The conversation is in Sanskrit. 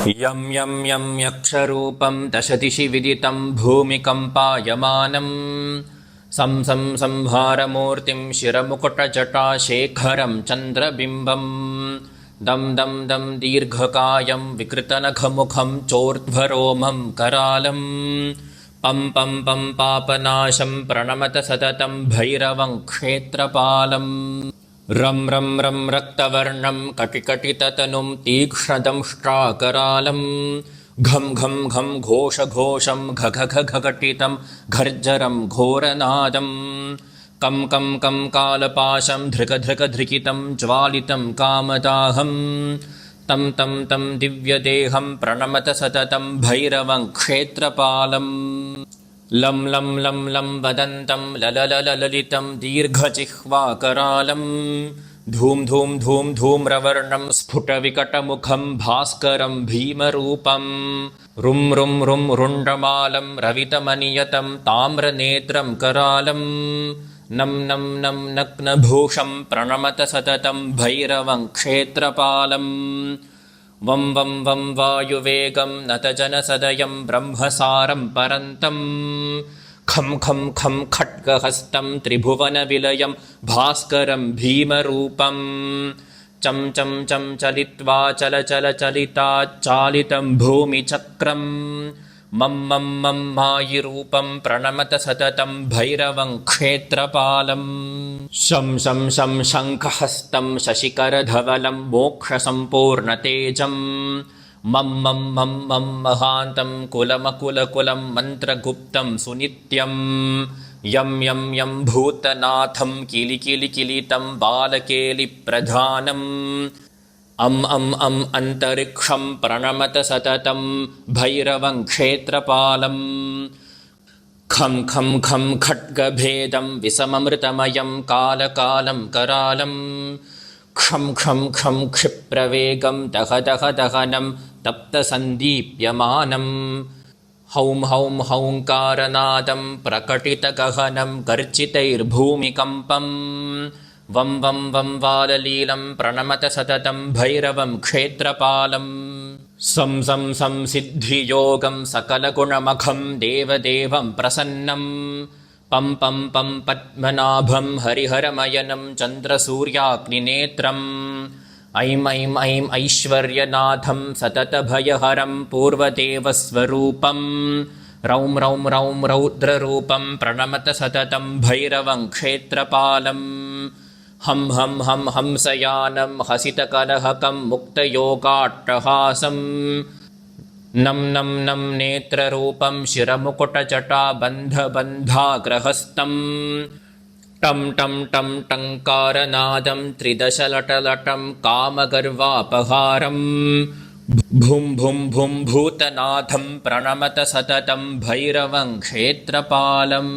यं यं यं यक्षरूपं दशदिशि विदितं भूमिकम्पायमानं सं सं संहारमूर्तिं शिरमुकुटजटाशेखरं चन्द्रबिम्बं दं दं दं दीर्घकायं विकृतनखमुखं चोर्ध्वरोमं करालं पं पं पं पापनाशं प्रणमत सततं भैरवं क्षेत्रपालम् रं रं रं रक्तवर्णं कटिकटिततनुं तीक्ष्णदंष्ट्राकरालं घं घं घं घोषघोषं घघघघटितं घर्जरं घोरनादं कं कं कं कालपाशं धृकधृकधृकितं ज्वालितं कामदाहं तं तं तं दिव्यदेहं प्रणमत सततं भैरवं क्षेत्रपालम् लं लं लं लं वदन्तं लललललितं दीर्घजिह्वाकरालं धूं धूं धूं धूम्रवर्णं स्फुटविकटमुखं भास्करं भीमरूपं रुं रुं रुं रुण्डमालं रवितमनियतं ताम्रनेत्रं करालं नं नं नं नग्नभूषं प्रणमत सततं भैरवं क्षेत्रपालम् वं वं वं वायुवेगं नतजनसदयं ब्रह्मसारं परन्तं खं खं खं खड्गहस्तं त्रिभुवनविलयं भास्करं भीमरूपं चं चं चं चलित्वा चलचलचलिताच्चालितं भूमिचक्रं मं मं मं मायिरूपं प्रणमत सततं भैरवं क्षेत्रपालम् शं शं शं शङ्खहस्तं शशिकरधवलं मोक्षसम्पूर्णतेजं मं मं मं मं महान्तं कुलमकुलकुलं मन्त्रगुप्तं सुनित्यं यं यं यं भूतनाथं किलिकिलिकिलितं बालकेलिप्रधानम् अं अन्तरिक्षं प्रणमत सततं भैरवं क्षेत्रपालम् खं खं खं खड्गभेदं विषममृतमयं कालकालं करालं क्षं क्षं क्षं क्षिप्रवेगं दहदहदहनं तप्तसन्दीप्यमानं हौं हौं हौङ्कारनादं प्रकटितगहनं गर्जितैर्भूमिकम्पं वं वं वं वाललीलं प्रणमत सततं भैरवं क्षेत्रपालम् सं सं सं सिद्धियोगं सकलगुणमखं देवदेवं प्रसन्नं पं पं पं पद्मनाभं हरिहरमयनं चन्द्रसूर्याग्निनेत्रम् ऐं ऐं ऐं ऐश्वर्यनाथं सततभयहरं पूर्वदेवस्वरूपं रौं रौं रौं रौद्ररूपं प्रणमत सततं भैरवं क्षेत्रपालम् हं हं हं हंसयानं हसितकलहकं मुक्तयोगाट्टहासं नं नं नं नेत्ररूपं शिरमुकुटजटाबन्धबन्धाग्रहस्तं टं टं टं टङ्कारनादं त्रिदशलटलटं कामगर्वापहारं भुं भुं भुं भूतनाथं प्रणमत सततं भैरवं क्षेत्रपालम्